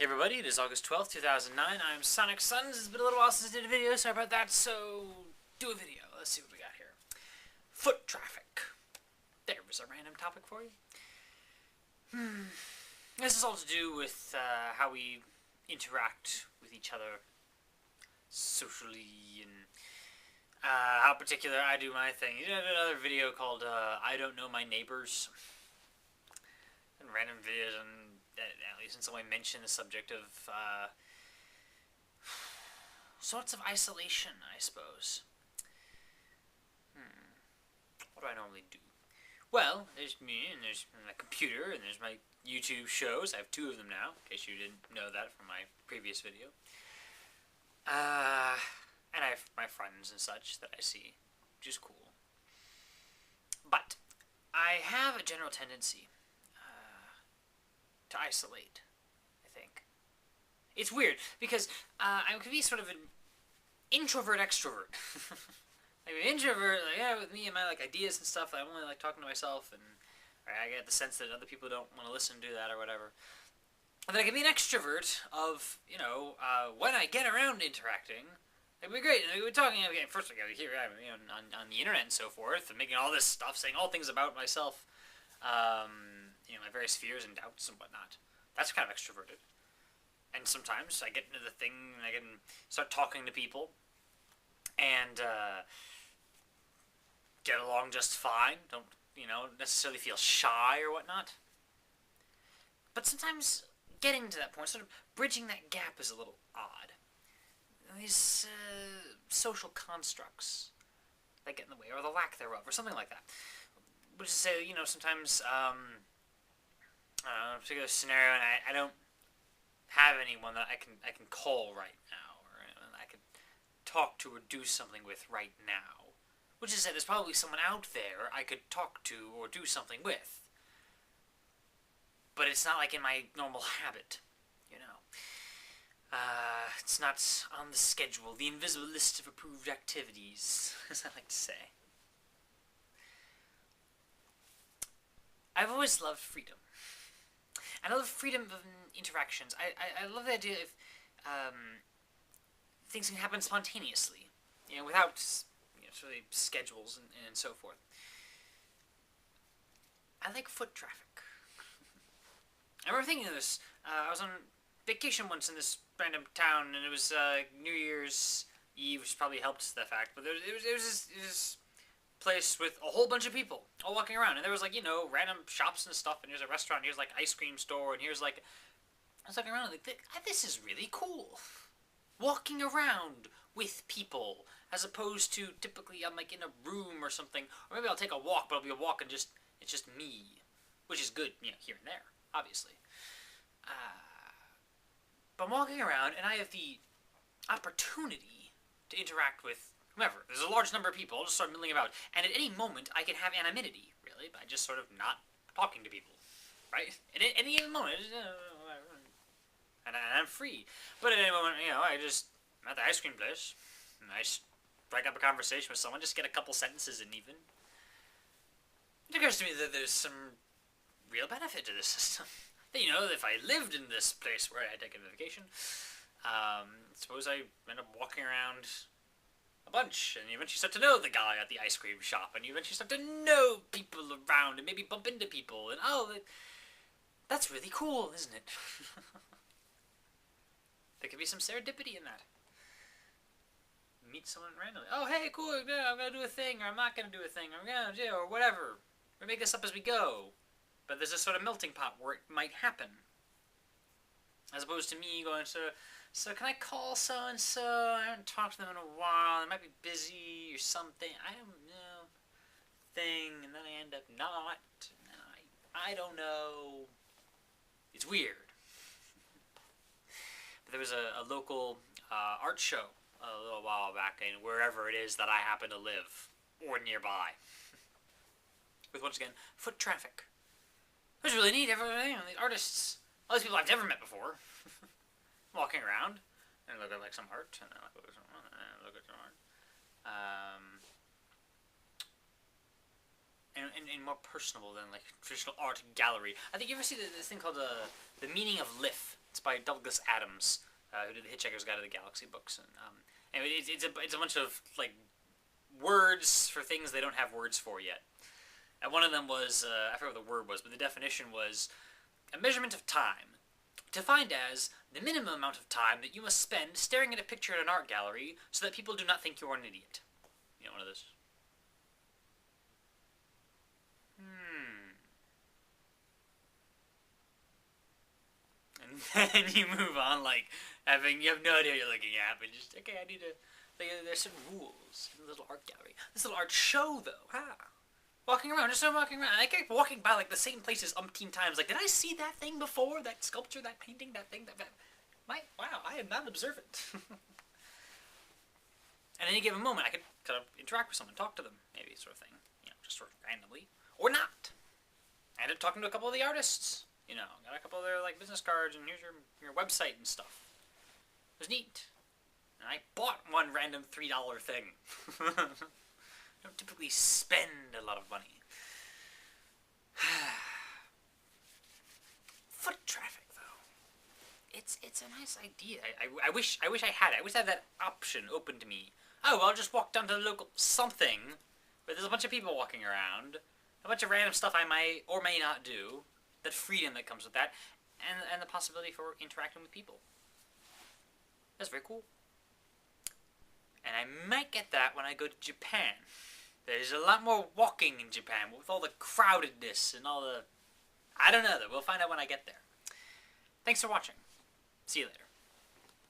Hey everybody, it is August 12th, 2009. I'm Sonic Suns. It's been a little while since I did a video, sorry about that, so do a video. Let's see what we got here. Foot traffic. There was a random topic for you. This is all to do with how we interact with each other socially and how particular I do my thing. You know, another video called I Don't Know My Neighbors. And random videos on at least in some way mention the subject of sorts of isolation, I suppose. What do I normally do? Well, there's me, and there's my computer, and there's my YouTube shows. I have 2 of them now, in case you didn't know that from my previous video. And I have my friends and such that I see, which is cool. But I have a general tendency to isolate, I think. It's weird, because I could be sort of an introvert-extrovert. Like an introvert, like, yeah, with me and my ideas and stuff, I'm only talking to myself, and I get the sense that other people don't want to listen to that or whatever. And then I can be an extrovert of, when I get around interacting, it'd be great. And we're talking, okay, first I gotta hear, on the internet and so forth, and making all this stuff, saying all things about myself, my various fears and doubts and whatnot. That's kind of extroverted. And sometimes I get into the thing and I can start talking to people and get along just fine. Don't, necessarily feel shy or whatnot. But sometimes getting to that point, sort of bridging that gap, is a little odd. These social constructs that get in the way, or the lack thereof, or something like that. Which is to say, sometimes a particular scenario, and I don't have anyone that I can call right now, or I can talk to or do something with right now. Which is to say, there's probably someone out there I could talk to or do something with. But it's not like in my normal habit, it's not on the schedule, the invisible list of approved activities, as I like to say. I've always loved freedom. I love freedom of interactions. I love the idea of things can happen spontaneously, without sort of schedules and so forth. I like foot traffic. I remember thinking of this. I was on vacation once in this random town, and it was New Year's Eve, which probably helped the fact. But it was this place with a whole bunch of people all walking around, and there was random shops and stuff, and here's a restaurant, here's ice cream store, and here's I was looking around and this is really cool. Walking around with people, as opposed to typically I'm in a room or something, or maybe I'll take a walk, but it'll be a walk and it's just me, which is good, here and there, obviously. But I'm walking around and I have the opportunity to interact with whomever. There's a large number of people. I'll just start milling about. And at any moment, I can have anonymity, really, by just sort of not talking to people. Right? At any moment, and I'm free. But at any moment, I'm at the ice cream place, and I strike up a conversation with someone, just get a couple sentences in even. It occurs to me that there's some real benefit to this system. That, if I lived in this place where I had taken a vacation, suppose I end up walking around a bunch, and you eventually start to know the guy at the ice cream shop, and you eventually start to know people around, and maybe bump into people, and that's really cool, isn't it? There could be some serendipity in that. Meet someone randomly. Oh, hey, cool, yeah, I'm gonna do a thing, or I'm not gonna do a thing, or I'm gonna do, or whatever. We make this up as we go. But there's this sort of melting pot where it might happen. As opposed to me going, so can I call so-and-so? I haven't talked to them in a while. They might be busy or something. I don't know. And then I end up not. And I don't know. It's weird. But there was a local art show a little while back in wherever it is that I happen to live. Or nearby. With, once again, foot traffic. It was really neat. Everybody, the artists, all these people I've never met before, walking around and look at some art, and then look at some art, and look at some art, and more personable than traditional art gallery. I think you ever see this thing called the meaning of life. It's by Douglas Adams, who did the Hitchhiker's Guide to the Galaxy books, and it's a bunch of like words for things they don't have words for yet. And one of them was I forget what the word was, but the definition was a measurement of time, defined as the minimum amount of time that you must spend staring at a picture in an art gallery so that people do not think you're an idiot. You know, one of those. And then you move on, like, you have no idea what you're looking at, but just, okay, I need to, like, there's some rules in the little art gallery. This little art show, though, walking around, just walking around. I kept walking by, like, the same places umpteen times. Like, did I see that thing before? That sculpture, that painting, that thing, wow, I am not observant. At any given moment, I could kind of interact with someone, talk to them, maybe, sort of thing. You know, just sort of randomly. Or not. I ended up talking to a couple of the artists. You know, got a couple of their, like, business cards, and here's your website and stuff. It was neat. And I bought one random $3 thing. I don't typically spend a lot of money. Foot traffic, though. It's a nice idea. I wish I had it. I wish I had that option open to me. Oh, well, I'll just walk down to the local something where there's a bunch of people walking around. A bunch of random stuff I might or may not do. That freedom that comes with that. And the possibility for interacting with people. That's very cool. And I might get that when I go to Japan. There's a lot more walking in Japan with all the crowdedness and all the... I don't know, though. We'll find out when I get there. Thanks for watching. See you later.